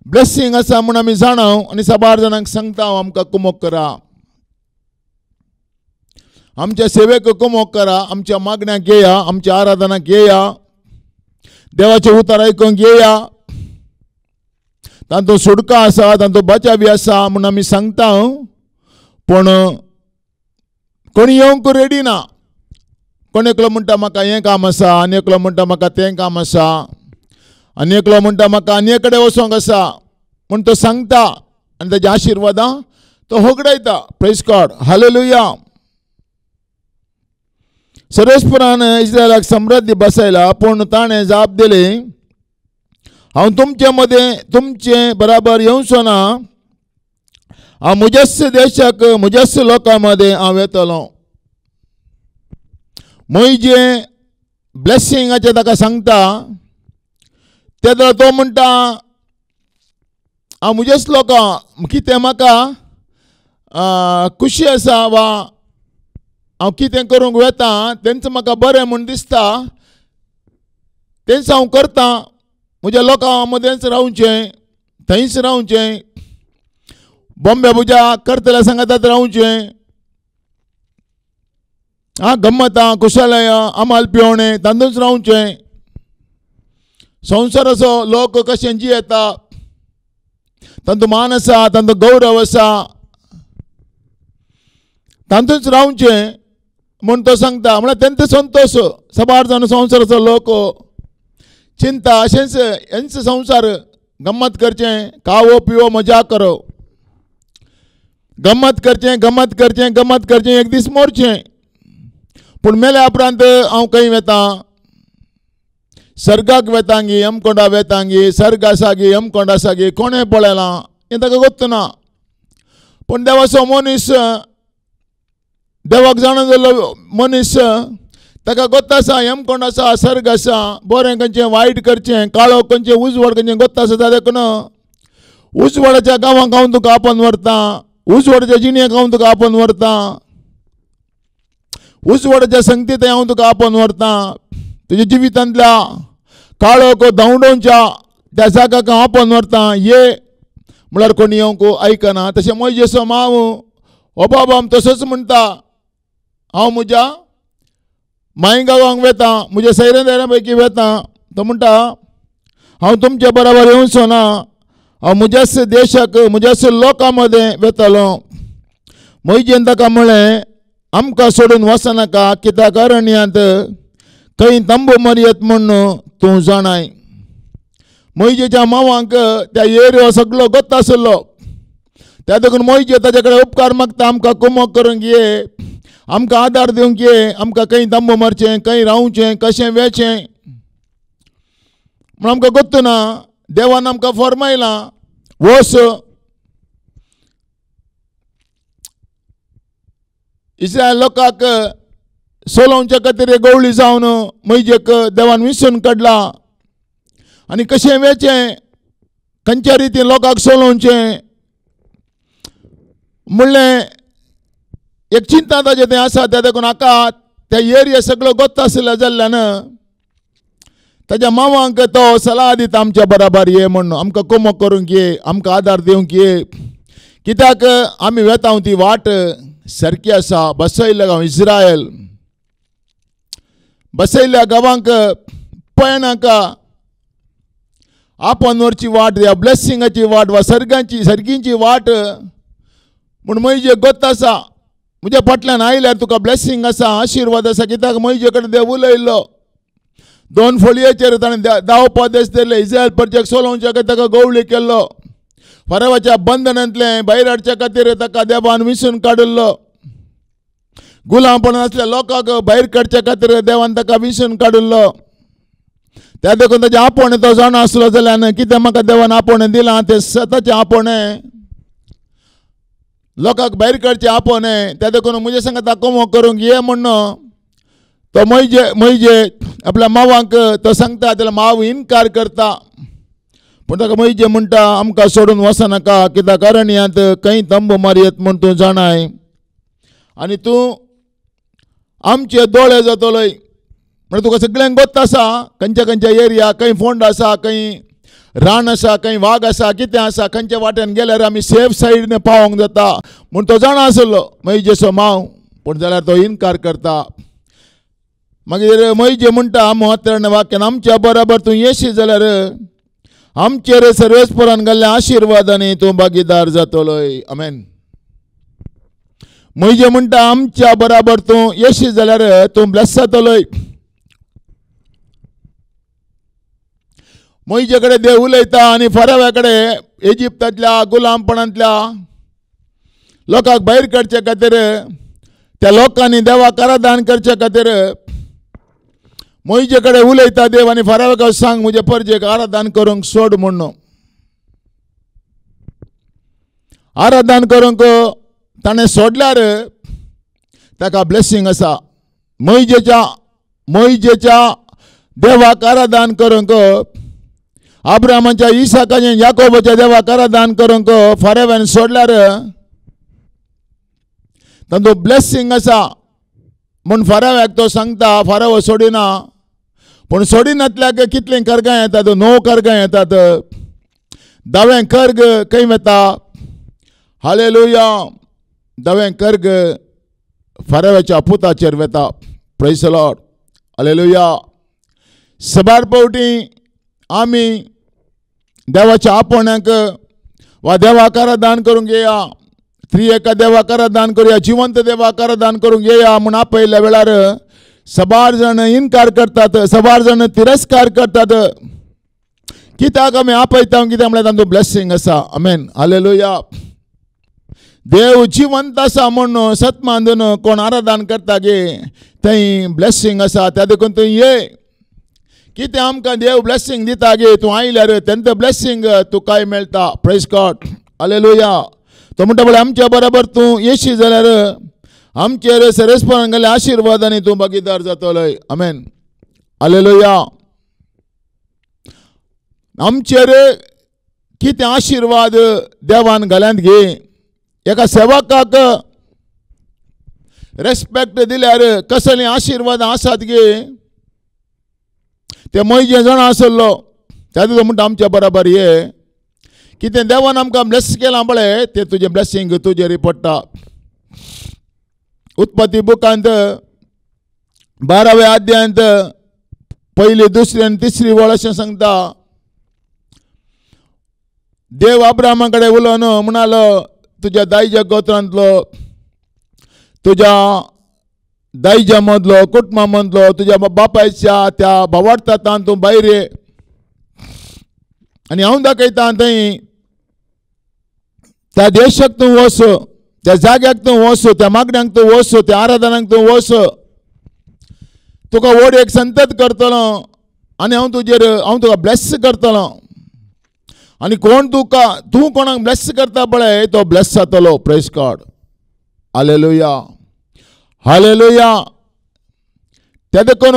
ब्लेसिंग आसा म्हूण आमी जाणाव आनी सबार जाणांक सांगता आमकां कुमोग करा आमच्या सेवेक कुमोग करा आमच्या मागण्यांक येया आमच्या आराधनाक येया देवाचें उतर आयकूंक येया तांतूं सुडका आसा तांतूं बचावी आसा म्हूण आमी सांगता पूण कोणी येवंक रेडी ना कोण एकलो म्हणटा म्हाका हें काम आसा आनी एकलो म्हणटा म्हाका तें काम आसा आनी एकलो म्हणटा म्हाका आनी एक कडेन वचोंक आसा म्हूण तो सांगता आनी ताच्या आशिर्वादां तो होगडायता प्रेज गॉड हालेलुया सरेस्परान इस्रायलाक समृद्धी बसयला पूण ताणें जाप दिली हांव तुमचे बराबर येवचो ना हांव म्हज्याच देशाक म्हज्याच लोकां मदें हांव येतलो मोइजे ब्लेसिंगाचें ताका सांगता तेदो तो म्हणटा हांव म्हज्याच लोकां कितें म्हाका खुशी आसा वा हांव कितें करूंक वेता तेंच म्हाका बरें म्हूण दिसता तेंच हांव करता म्हज्या लोकां मदेंच रावचें थंयच रावचें बॉम्बे पुजा करतल्या सांगातात रावचें गम्मतां कुशलयां आमाल पिवणें तातूंच रावचें संवसाराचो लोक कशें जियेता तांतूं मान आसा तांतूं गौरव आसा तातूंच रावचें म्हूण तो सांगता म्हळ्यार तेंचो संतोश सबार जाण संवसाराचो लोक चिंता अशेंच हेंच संवसार गम्मत करचें खावो पिवो मजा करो गम्मत करचें एक दीस मोरचें पूण मेल्या उपरांत हांव खंय वेता सर्गाक वेतांगी अमकोंडा वेतांगी सर्ग आसा गी अमकोंड आसा गी कोणें पळयलां हें ताका गोत्त ना पूण देवाचो मनीस देवाक जाणा जाल्लो मनीस ताका गोत्त आसा अमकोंड आसा सर्ग आसा बरें खंयचें वायट करचें काळो खंयचें उजवाड खंयचें गोत्त आसा त्या देखून उजवाडाच्या गांवांक हांव तुका आपोवन व्हरता उजवाडाच्या जिणेक हांव तुका आपोवन व्हरता उजवाडाच्या संगतींत हांव तुका आपोवन व्हरता तुज्या जिवितांतल्या काळोख धांवडोवच्या त्या जागाक हांव आपोवन व्हरता ये म्हळ्यार कोणी येवंक आयकना तशें मोइजेचो मांव हो बाबा तसोच म्हणटा हांव म्हज्या माय गांवांक वेता म्हज्या सैरेंदारां पैकी वेता तो म्हणटा हांव तुमचे बरोबर येवचो ना हांव म्हज्याच देशाक म्हज्याच लोकां मदें वेतलो मोइजेन ताका म्हळें आमकां सोडून वचनाका कित्याक अरण्यांत खंय तंबू मरयत म्हूण तूं जाणाय मोइजेच्या मांवाक त्या एरियो सगळो गोत्त आसलो त्या देखून मोइजे ताचे कडेन उपकार मागता आमकां कुमोग करूंक ये आमकां आदार दिवंक ये आमकां खंय तंबू मारचें खंय रावचें कशें वेचें म्हूण आमकां गोत्त ना देवान आमकां फरमायलां वच इस्रायल लोकांक सोलोवचे खातीर गवळी जावन मोइजेक देवान विसरून काडला आनी कशें वेचें खंयच्या रितीन लोकांक सोलोवचें म्हणलें एक चिंता ताजें तें आसा त्या देखून हाका त्या एरिया सगळो गोत्त आसल्या जाल्ल्यान ताच्या मांवाक तो सलाह दिता आमच्या बराबर ये म्हूण आमकां कुमोग करूंक ये आमकां आदार दिवंक ये कित्याक आमी वेता ती वाट सारकी आसा बसयल्ले हांव इस्रायल बसयल्ल्या गांवांक पळयनाका आपण वरची वाट या ब्लेसिंगाची वाट वा सर्गींची वाट म्हूण म्हजे गोत आसा म्हज्या फाटल्यान आयल्यार तुका ब्लेसिंग आसा आशिर्वाद आसा कित्याक म्हजे कडेन देव उलयल्लो 2 फोळयेचेर ताणें 10 उपदेश दिले इस्रायल प्रजेक सोलोवचे खातीर ताका गवळी केल्लो फरावाच्या बंधनांतले भायर हाडचे खातीर ताका देवान विसून काडिल्लो गुलामपणान आसल्या लोकांक भायर काडचे खातीर देवान ताका विसून काडिल्लो त्या देखून ताचे आपोवणें तो जाणो आसलो जाल्यार कितें म्हाका देवान आपोवणें दिलां तें स्वताचें आपोवणें लोकांक भायर काडचें आपोवणें त्या देखून म्हजे सांगता कमो करूंक ये म्हणून तो म्हजे आपल्या मांवाक तो सांगता जाल्यार मांव इन्कार करता पूण ताका म्हजे म्हणटा आमकां सोडून वचनाका कित्याक अरण्यांत खंय तंब मारयत म्हूण तूं जाणाय आनी तूं आमचे दोळे जातलोय म्हणजे तुका सगळ्यांक गोत आसा खंयच्या एरिया खंय फोंड आसा खंय रान आसा खंय वाग आसा कितें आसा खंयच्या वाट्यान गेल्यार आमी सेफ सायडीन पावोंक जाता म्हूण तो जाणा आसलो म्हजेचो मांव पूण जाल्यार तो इन्कार करता मागीर म्हजे म्हणटा म्हत्रण वाक्यान आमच्या बरोबर तूं येशी जाल्यार आमचेर सर्वेस्परान घाल्ल्या आशिर्वादांनी तूं भागीदार जातलोय आमेन म्हजे म्हणटा आमच्या बरोबर तूं येशी जाल्यार तूं ब्लेस जातलोय म्हजे कडेन देव उलयता आनी फराव्या कडेन इजिप्तांतल्या गुलामपणांतल्या लोकांक भायर काडचे खातीर त्या लोकांनी देवाक आराधन करचे खातीर म्हजे कडेन उलयता देव आनी फराव्याक सांग म्हजे परजेक आराधन करूंक सोड म्हणून आराधन करूंक ताणें सोडल्यार ताका ब्लेसिंग आसा म्हजेच्या देवाक आराधन करूंक अब्रामाच्या इसाकाच्या याकोबाच्या देवाक आराधन करूंक फराव्यान सोडल्यार तांचो ब्लेसिंग आसा म्हूण फराव्याक तो सांगता फराव सोडिना पूण सोडिनातल्याक कितलीं कर्गां येतात 9 कर्गां येतात 10वें कर्ग खंय वता हालेलुया 10वें कर्ग फराव्याच्या पुताचेर वता प्रेज द लॉर्ड हालेलुया सबार पावटी आमी देवाच्या आपोवण्याक वा देवाक आराधन करूंक येया त्रिएका देवाक आराधन करुया जिवंत देवाक आराधन करूंक येया म्हूण आपयल्या वेळार सबार जाण इन्कार करतात सबार जाण तिरस्कार करतात कित्याक आमी आपयता कित्याक म्हळ्यार तांचो ब्लेसिंग आसा आमेन हालेलुया देव जिवंत आसा म्हूण सत मानून कोण आराधन करता गे थंय ब्लेसिंग आसा त्या देखून तूं ये कितें आमकां देव ब्लेसिंग दिता गे तूं आयल्यार तेंचो ब्लेसिंग तुकाय मेळटा प्रेज गॉड हालेलुया तो म्हणटा म्हळ्यार आमच्या बरोबर तूं येशी जाल्यार आमचेर सर्वेस्परान घाल्ल्या आशिर्वादांनी तूं भागीदार जातलोय आमेन हालेलुया आमचेर कितें आशिर्वाद देवान घाल्यांत गे एका सेवकाक रेस्पेक्ट दिल्यार कसलीं आशिर्वाद आसात गे ते म्हजे जाणा आसलो त्या दिसा म्हणटा आमच्या बरोबर ये कितें देवान आमकां ब्लेस केलां पळय तें तुजें ब्लेसिंग तुजेर पडटा उत्पत्ती बुकांत 12व्या अध्यायांत 1, 2 आनी 3 वळ अशें सांगता देव अब्राहमा कडेन उलोवन म्हणालो तुज्या दायजा गोत्रांतलो तुज्या दायजा मदलो कुटुंबा मदलो तुज्या बापायच्या त्या भावार्थांत तूं भायर ये आनी हांव दाखयतां थंय त्या देशाक तूं वच त्या जाग्याक तूं वच त्या मागण्यांक तूं वच त्या आराधनाक तूं वच तुका व्हड एक संतत करतलो आनी हांव तुका ब्लेस करतलो आनी कोण तूं कोणाक ब्लेस करता पळय तो ब्लेस जातलो प्रेज गॉड हालेलुया हालेलुया त्या देखून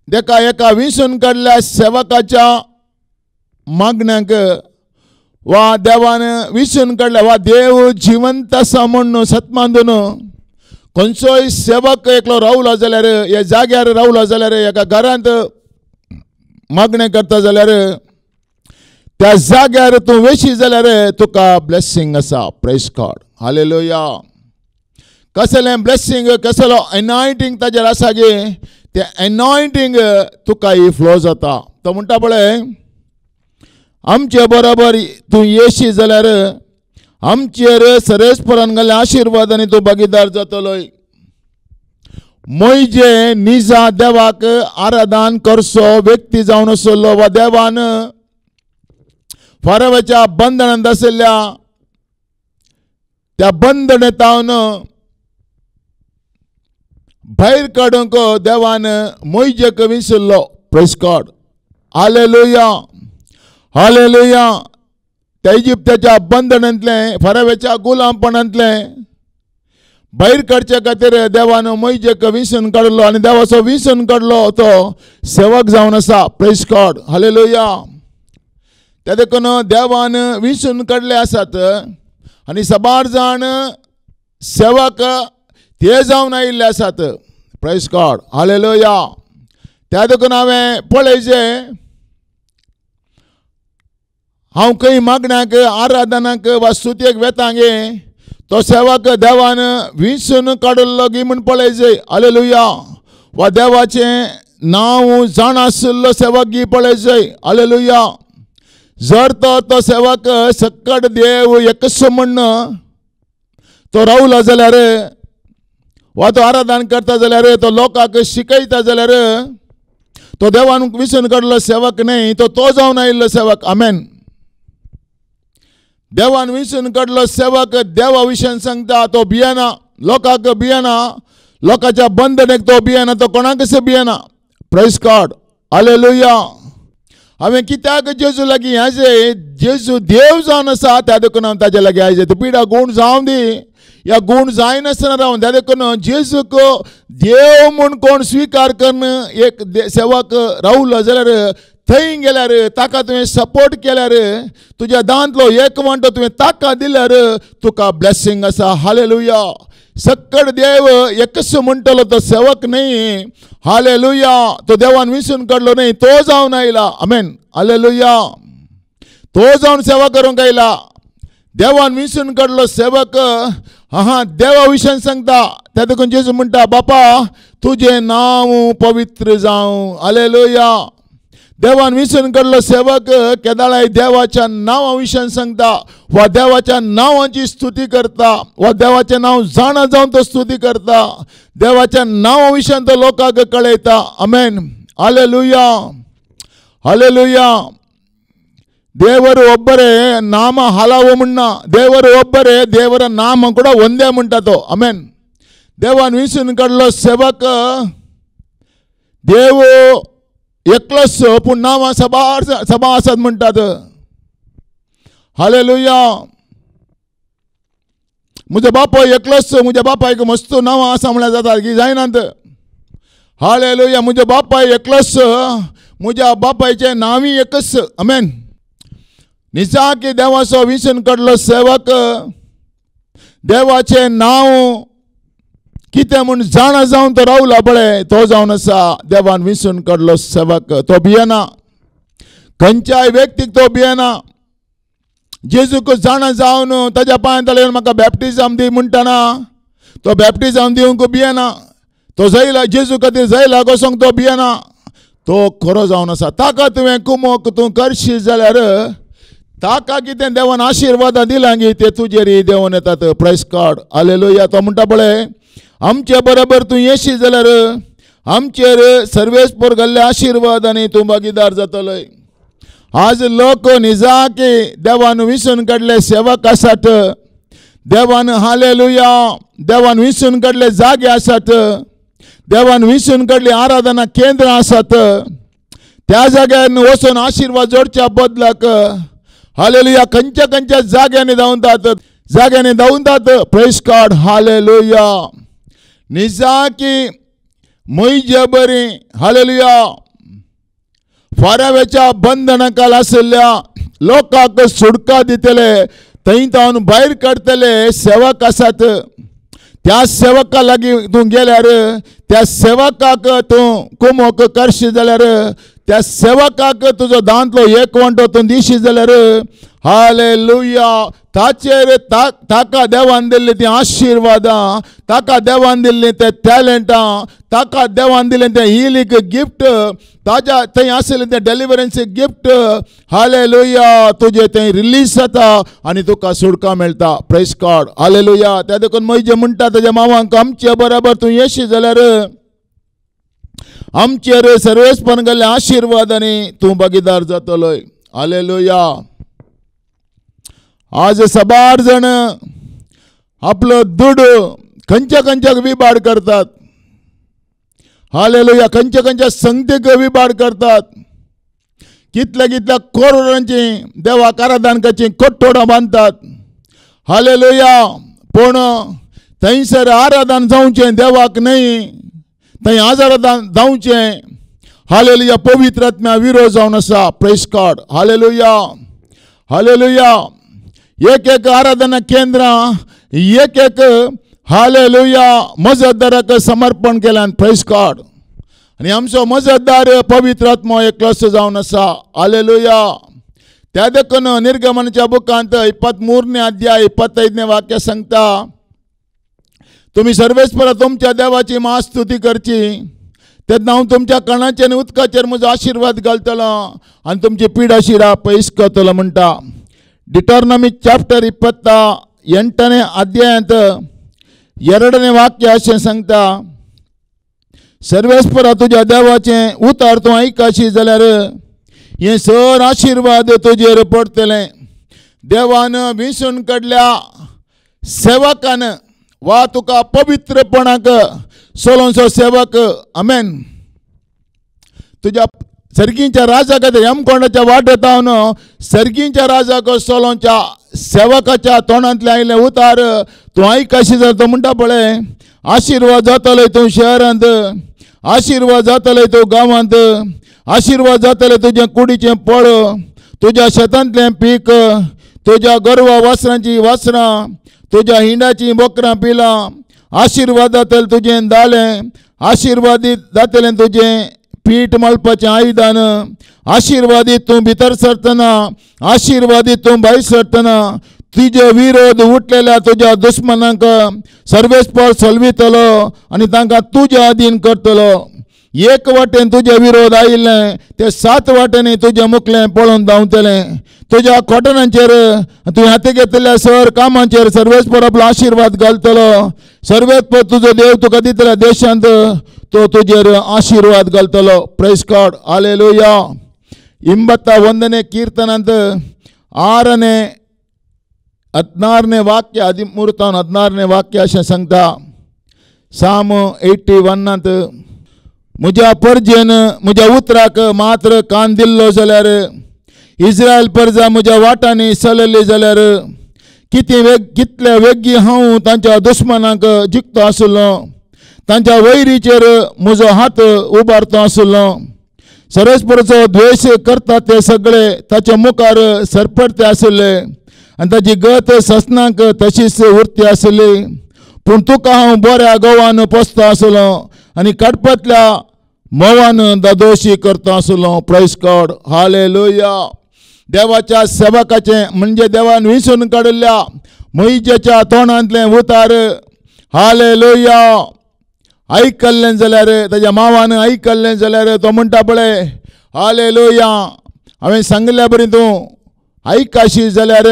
देका एका विसून काडल्या सेवकाच्या मागण्यांक वा देवान विसून काडल्या वा देव जिवंत आसा म्हूण सतमांदून खंयचोय सेवक एकलो रावलो जाल्यार ह्या जाग्यार रावलो जाल्यार एका घरांत मागणें करता जाल्यार त्या जाग्यार तूं वेशी जाल्यार तुका ब्लेसिंग आसा प्रेज गॉड हालेलुया कसलें ब्लेसिंग कसलो एनॉयंटींग ताजेर आसा गे ते एनॉयंटींग तुका ही फ्लो जाता. तो म्हणटा पळय आमचे बरोबर तूं येशी जाल्यार आमचेर सरेस्परान घाल्ल्या आशिर्वादांनी तूं भागीदार जातलोय. मोइजे निजा देवाक आराधन करसो व्यक्ती जावन आसलो वा देवान फारावाच्या बंधनांत आशिल्ल्या त्या बंधनांतावन भायर काडूंक देवान मोइजेक विसरलो. Praise God. Hallelujah hallelujah. त्या इजिप्ताच्या बंधनांतले फारावाच्या गुलामपणांतले भायर काडचे खातीर देवान मोइजेक विसरून काडलो आनी देवाचो विसरून काडलो तो सेवक जावन आसा. Praise God. हालेलुया. त्या देखून देवान विसरून काडले आसात आनी सबार जाण सेवक ते जावन आयिल्ले आसात. Praise God. हालेलुया. त्या देखून हांवें पळयचे हांव खंय मागण्याक आराधनाक वा स्तुतेक वेता गे तो सेवक देवान विसरून काडलो गी म्हूण पळयचे. हालेलुया. वा देवाचें नांव जाण आशिल्लो सेवक गी पळयचे. हालेलुया. जर तो सेवक सक्कट देव एकच म्हण तो रावलो जाल्यार वा तो आराधन करता जाल्यार तो लोकांक शिकयता जाल्यार तो देवान विसरून काडलो सेवक न्हय तो जावन आयिल्लो सेवक. आमेन. देवान विसरून काडलो सेवक देवा विशयान सांगता. तो भियेना लोकांक भियेना लोकांच्या बंधनेक तो भियेना तो कोणाकच भियेना. Praise God. हालेलुया. हांवें कित्याक जेजू लागीं आयजे जेजू देव जावन आसा त्या देखून हांव ताजे लागीं आयजे. तूं पिडा गूण जावं दी या गूण जायनासतना रावन त्या देखून जेजूक देव म्हूण कोण स्विकार करून एक सेवक रावलो जाल्यार थंय गेल्यार ताका तुवें सपोर्ट केल्यार तुज्या दांतलो एक वांटो तुवें ताका दिल्यार तुका ब्लेसिंग आसा. हालेलुया. सक्कट देव एकच म्हणटलो तो सेवक न्हय. हालेलुया. तो देवान विसरून काडलो न्हय तो जावन आयला. आमेन. हालेलुया. तो जावन सेवा करूंक आयला. देवान विसरून काडलो सेवक देवा विशयान सांगता. त्या देखून जेजू म्हणटा बापा तुजें नांव पवित्र जावं. हालेलुया. देवान विसरून काडलो सेवक केदाळाय देवाच्या नांवा विशयान सांगता वा देवाच्या नांवाची स्तुती करता वा देवाचें नांव जाणा जावन तो स्तुती करता. देवाच्या नांवा विशयान तो लोकांक कळयता. आमेन. Hallelujah hallelujah. ದೇವರು ಒಬ್ಬರೇ ನಾಮ ಹಲವು ಮುನ್ನ ದೇವರು ಒಬ್ಬರೇ ದೇವರ ನಾಮ ಕೂಡ ಒಂದೇ ಮುಂಟಾತು. ಆಮೆನ್. देवान विसरून काडलो सेवक देव एकलोच पूण नांवां सभा आसात म्हणटात. हालेलुया. म्हजो बापाय एकलोच म्हज्या बापायक मस्त नांवां आसा म्हळ्यार जाता की जायनात. हालेलुया. म्हजो बापाय एकलोच म्हज्या बापायचें नांवूय एकच. आमेन. निजाकी देवाचो विसरून काडलो सेवक देवाचें नांव कितें म्हूण जाणा जावन तो रावला पळय तो जावन आसा. देवान विसरून काडलो सेवक तो भियेना खंयच्याय व्यक्तीक तो भियेना. जेजूक जाणा जावन ताज्या पांयांत म्हाका बॅप्टिजम दी म्हणटना तो बॅप्टिजम दिवंक भियेना. तो जैला जेजू खातीर जैला कसोंक तो भियेना. तो खरो जावन आसा. ताका तुवें कुमोक तूं करशी जाल्यार ताका कितें देवान आशिर्वाद दिला गी ते तुजेर देंवन येतात. Praise God. हालेलुया. तो म्हणटा पळय आमचे बरोबर तूं येशी जाल्यार आमचेर सर्वेस्पर घाल्ल्या आशिर्वादांनी तूं भागीदार जातलोय. आज लोक निजाकी देवान विसरून काडले सेवक आसात. देवान हालेलुया देवान विसरून काडले जागे आसात. देवान विसरून काडली आराधना केंद्र आसात. त्या जाग्यार वचून आशिर्वाद जोडच्या बदलाक हालेलुया खंयच्या जाग्यांनी धांवतात. Praise God. हालेलुया. निजाकी मोइजे बरी हालेलुया फाराव्याच्या बंधनाखाल आशिल्ल्या लोकांक सुटका दितले थंय तावन भायर काडटले सेवक आसात. त्या सेवका लागीं तूं गेल्यार त्या सेवकाक तूं कुमोक करशी जाल्यार त्या सेवकाक तुजो दांतलो एक वांटो तूं दिशी जाल्यार हालेलुया. ताचेर ताका देवान दिल्ली ती आशिर्वादां, ताका देवान दिल्ली ते टॅलंटां, ताका देवान दिल्लें तें हिलींग गिफ्ट, ताज्या थंय आसलें तें डेलिव्हरन्स गिफ्ट, हालेलुया, तुजें थंय रिलीज जाता आनी तुका सुटका मेळटा. Praise God. हालेलुया. त्या देखून मोइजे म्हणटा तेज्या मांवाक, आमचे बरोबर तूं येशी जाल्यार आमचेर सर्वेस्पण गेल्ले आशिर्वादांनी तूं भागीदार जातलोय. हालेलुया. आज सबार जण आपलो दूड खंयच्या खंयच्याक विबाड करतात. हालेलुया. खंयच्या खंयच्या संगतीक विबाड करतात. कितल्या कितल्या करोडांची देवाक आराधनाची कट्टोडां बांदतात. हालेलुया. पूण थंयसर आराधन जावचें देवाक न्हय, थंय आराधन जावचें हालेलुया पवित्र आत्म्या विरोध जावन आसा. Praise God. हालेलुया. हालेलुया. एक एक आराधना केंद्रां एक एक हालेलुया मजतदाराक समर्पण केल्यान. Praise God. आनी आमचो मजतदार पवित्र आत्मो एकलोसो जावन आसा. हालेलुया. त्या देखून निर्गमनाच्या बुकांत 23 अध्याय 25 वाक्य सांगता, तुम्ही सर्वेस्परा तुमच्या देवाची महास्तुती करची, तेन्ना हांव तुमच्या कणाचे आनी उदकाचेर म्हजो आशिर्वाद घालतलो आनी तुमची पिडा शिरा पयस करतलो म्हणटा. डिटॉर्नमी चॅप्टर 28 अध्यायांत 2 वाक्य अशें सांगता, सर्वेस्परा तुज्या देवाचें उतार तूं आयकाशी जाल्यार हे सर आशिर्वाद तुजेर पडटले. देवान विसरून काडल्या सेवकान वा तुका पवित्रपणाक सोलोंचो सेवक, आमेन, तुज्या सर्गींच्या राजा खातीर हेमकोंडाच्या वाटेंत हांव सर्गींच्या राजाक सोलोंच्या सेवकाच्या तोंडांतले आयले उतार तूं आयकाशी जाल्यार तो म्हणटा पळय, आशिर्वाद जातले तूं शहरांत, आशिर्वाद जातले तूं गांवांत, आशिर्वाद जातले तुजें कुडीचें फळ, तुज्या शेतांतलें पीक, तुज्या गोरवां वासरांची वासरां, तुज्या हिंडाची बोकरां पिलां, आशिर्वाद जातलें तुजें दालें, आशिर्वादीत जातलें तुजें पीठ मळपाचें आयदान, आशिर्वादीत तूं भितर सरतना, आशिर्वादीत तूं भायर सरतना, तुजे विरोध उठलेल्या तुज्या दुश्मनांक सर्वेस्पर चलवितलो आनी तांकां तुज्या अधीन करतलो. एक वाटेन तुजे विरोध आयिल्लें तें 7 वाटेनी तुजें मुखलें पळोवन धांवतलें. तुज्या खोटणांचेर तुवें हाती घेतलेल्या सर कामांचेर सर्वेस्पर आपलो आशिर्वाद घालतलो. सर्वेस्पर तुजो देव तुका दितल्या देशांत तो तुजेर आशिर्वाद घालतलो. Praise God. हालेलुया. 81 कीर्तनांत 16 वाक्य 13-14 वाक्य अशें सांगता. साम 81 म्हज्या परजेन म्हज्या उतराक मात्र कान दिल्लो जाल्यार, इस्रायल परजा म्हज्या वाटांनी चलली जाल्यार, कितले वेगी हांव तांच्या दुश्मनांक जिखतो आसलो, तांच्या वैरीचेर म्हजो हात उबारतो आसलो. सर्वेस्पराचो द्वेश करता ते सगळे ताच्या मुखार सरपडते आसले आनी ताची गत ससनांक तशीच उरती आसली. पूण तुका हांव बऱ्या गोवान पोसतो आसलो आनी कडपांतल्या मोवान दादोशी करता आसलो. Praise God. हालेलुया. देवाच्या सेवकाचें म्हणजे देवान विसरून काडिल्ल्या मोइजेच्या तोंडांतलें उतार हालेलुया आयकल्लें जाल्यार, ताच्या मांवान आयकल्लें जाल्यार तो म्हणटा पळय, हालेलुया, हांवें सांगल्या बरी तूं आयकाशी जाल्यार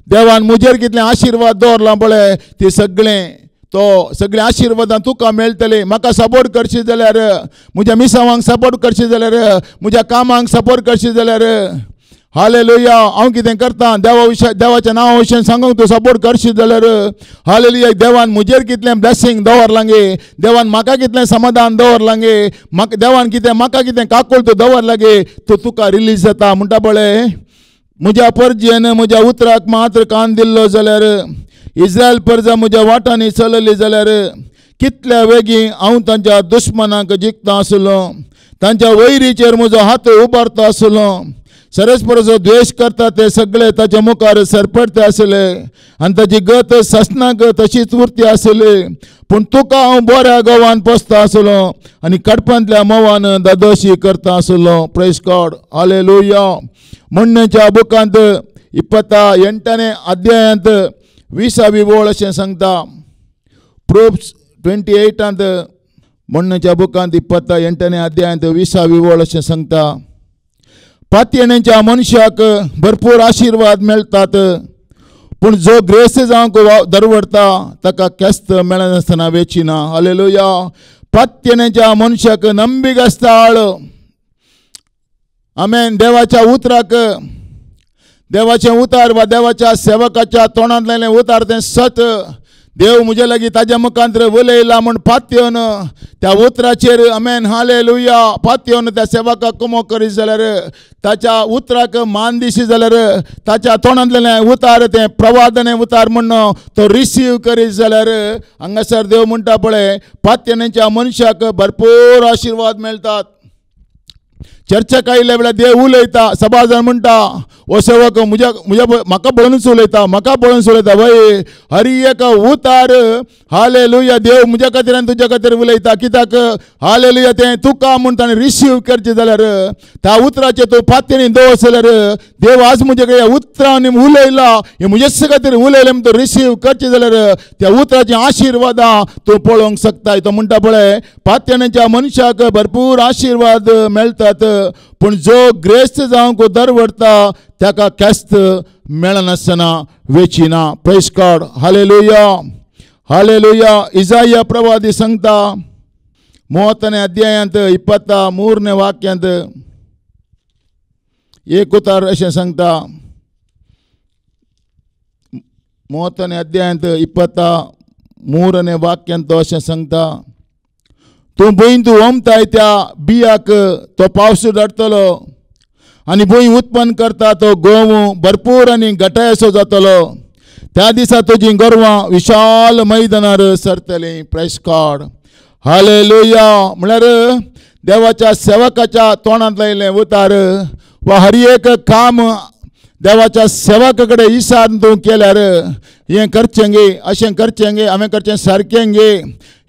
देवान म्हजेर कितलें आशिर्वाद दवरलां पळय, ती सगळें आशिर्वादां तुका मेळटलीं. म्हाका सपोर्ट करशी जाल्यार, म्हज्या मिसावांक सपोर्ट करशी जाल्यार, म्हज्या कामांक सपोर्ट करशी जाल्यार, हालेलुया, हांव कितें करता देवाच्या नांवा विशयी सांगूंक तूं सपोर्ट करशी जाल्यार, हालेलुया, देवान म्हजेर कितलें ब्लेसिंग दवरलां गे, देवान म्हाका कितलें समाधान दवरलां गे, देवान म्हाका कितें काकूळ तूं दवरलां गे, तो तुका रिलीज जाता. म्हणटा पळय, म्हज्या परजेन म्हज्या उतराक मात्र कान दिल्लो जाल्यार, इस्रायल परजा म्हज्या वाटांनी चलली जाल्यार, कितल्या वेगी हांव तांच्या दुश्मनांक जिखता आसलो, तांच्या वैरीचेर म्हजो हात उबारता आसलो. सर्वेस्पराचो द्वेश करता ते सगळे ताच्या मुखार सरपडते आसले आनी ताची गत ससनांक तशीच उरती आसली. पूण तुका हांव बऱ्या गोवान पोसता आसलो आनी कडपांतल्या मोवान दादोशी करता आसलो. Praise God. हालेलुया. म्हणण्याच्या बुकांत 28ನೇ अध्यायांत 20वी ओळ अशें सांगता. प्रोब्स 28 म्हणण्याच्या बुकांत 28ನೇ अध्यायांत 20वी ओळ अशें सांगता. पातयेणेच्या मनशाक भरपूर आशीर्वाद मेळटात, पूण जो ग्रेस जावंक दरवडता ताका केस्त मेळनासतना वेचिना. हालेलुया. पातयेणेच्या मनशाक नंबीक आसताळ. आमेन. देवाच्या उतराक, देवाचे उतार वा देवाच्या सेवकाच्या तोंडांतलें उतार तें सत. देव म्हजे लागीं ताज्या मुखांतर उलयला म्हण पातयेवन त्या उतराचेर आमेन हालेलुया पातयेवन त्या सेवकाक कुमो करीत जाल्यार, ताच्या उतराक मान दिशी जाल्यार, ताच्या तोंडांतलें उतार तें प्रवादने उतार म्हण तो रिसीव करीत जाल्यार, हांगासर देव म्हणटा पळय पातयेणेच्या मनशाक भरपूर आशीर्वाद मेळटात. चर्चेक आयिल्ल्या वेळार देव उलयता. सभाजण म्हणटा ओ सेवक म्हाका पळोवनूच उलयता, म्हाका पळोवनूच उलयता. वय हर एक उतार हालेलुया देव म्हज्या खातीर आनी तुज्या खातीर उलयता. कित्याक हालेलुया तें तुका म्हण ताणें रिसीव करचें जाल्यार, त्या उतराचेर तूं पातयेनी दवरस जाल्यार, देव आज म्हजे ह्या उतरांनी उलयला, हें म्हजेच खातीर उलयलें म्हण तूं रिसीव करचें जाल्यार त्या उतराचीं आशिर्वादां तूं पळोवंक शकता. तो म्हणटा पळय पातयेणेच्या मनशाक भरपूर आशिर्वाद मेळटात, पूण जो ग्रेस्त जावंक दरवडता ताका केस्त मेळनासतना वेचिना. Praise God. Hallelujah. Hallelujah. Isaiah प्रवादी सांगता 30ನೇ अध्यायांत 23ನೇ वाक्यांत एक उतार अशें सांगता. 30ನೇ अध्यायांत 23ನೇ वाक्यांत तो अशें सांगता. तूं भूंय तूं ओमताय त्या बियाक तो पावस धाडटलो, आनी भूंय उत्पन्न करता तो गोव भरपूर आनी घटायसो जातलो. त्या दिसा तुजीं गोरवां विशाल मैदानार सरतलीं. Praise God. हालेलुया. म्हळ्यार देवाच्या सेवकाच्या तोंडांत लायिल्लें उतार वा हर एक काम देवाच्या सेवका कडेन इसाद तूं केल्यार, हें करचें गे, अशें करचें गे, हांवें करचें सारकें गे,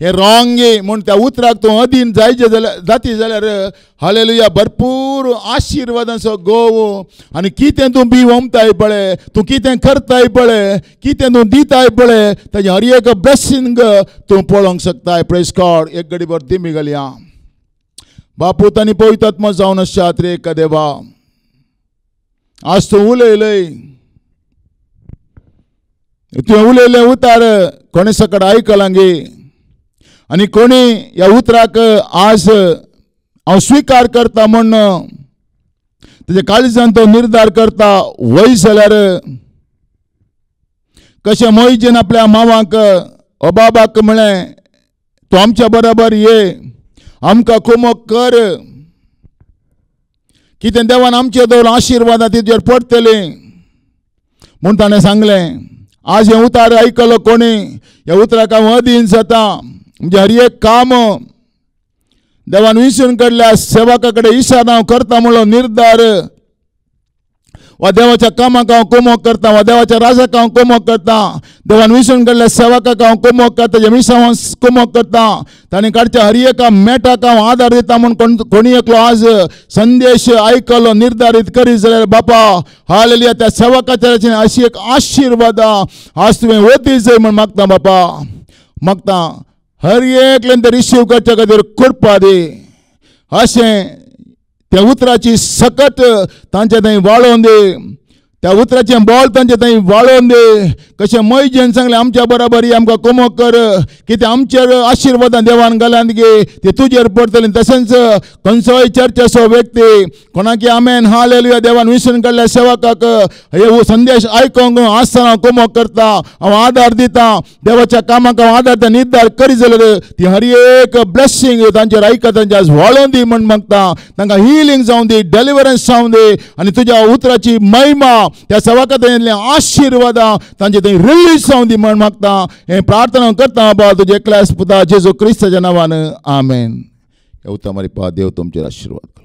हें रॉंग गे म्हूण त्या उतराक तूं अधीन जाती जाल्यार हालेलुया भरपूर आशिर्वादांचो गोव. आनी कितें तूं बी ओमताय पळय, तूं कितें करताय पळय, कितें तूं दिताय पळय, ताजें हर एक ब्लेसिंग तूं पळोवंक शकताय. Praise God. एक घडी भर दिमी घालया. बापूत आनी पवित्र आत्मा जावन आसा त्रेक देवा, आज तूं उलयलय, तुवें उलयलें उतार कोणे सकट आयकलां गे, आनी कोणी ह्या उतराक आज हांव स्विकार करता म्हण तेजे काळजान तो निर्धार करता. वय जाल्यार कशें मोइजेन आपल्या मांवाक ओ बाबाक म्हळें तूं आमच्या बरोबर ये, आमकां कुमो कर. कितें देवान आमचे दवर आशिर्वादां तेजेर पडटलीं म्हूण ताणें सांगलें. आज हें उतार आयकलो कोणी, ह्या उतराक हांव अधीन जाता. म्हणजे हर एक काम देवान विसरून काडल्या सेवका कडेन इसाद हांव करता म्हणलो निर्धार, वा देवाच्या कामाक हांव कुमो करता, वा देवाच्या राजाक हांव कुमो करता. देवान विसरून काडल्या सेवकाक हांव कुमो करता, तेज्या मिसांवां कुमो करता. ताणें काडच्या हर एका मेटाक हांव आदार दिता म्हूण कोणी एकलो आज संदेश आयकलो निर्धारीत करीत जाल्यार बापा हालेलुया त्या सेवकाच्या अशी एक आशिर्वादां आज तुवें वती जाय म्हूण मागता. बापा मागता हर एकल्यान ते रिसीव करच्या खातीर कृपा दी. अशें त्या उतराची सकट तांचे थंय वाळोवन दे, त्या उतराचें बॉल तांचे थंय वाळोवन दे. कशें मैजेन सांगलें आमच्या बरोबर आमकां कुमो कर, कितें आमचेर आशिर्वादां देवान घालान गे ते तुजेर पडटलीं. तशेंच खंयचोय चर्चेचो व्यक्ती कोणाकी आमेन हालेलुया देवान विसरून काडल्या सेवकाक हे संदेश आयकोंक आसतना कुमो करता, हांव आदार दिता, देवाच्या कामाक हांव आदार दिता निर्धार करी जाल्यार ती हर एक ब्लेसिंग तांचेर आयकता, तांचे आज वाळोवन दी म्हण मागता. तांकां हिलींग जावं दी, डेलिव्हरन्स जावं दी, आनी तुज्या उतराची महिमा त्या सेवकांतले आशिर्वादां तांचे थंय रिलीज जावं दी म्हण मागता. हें प्रार्थना करता बाबा तुजे एकल्याच पुता जेजू क्रिस्ताच्या नांवान. आमेन. हे उतमारी पा देव तुमचेर आशिर्वाद.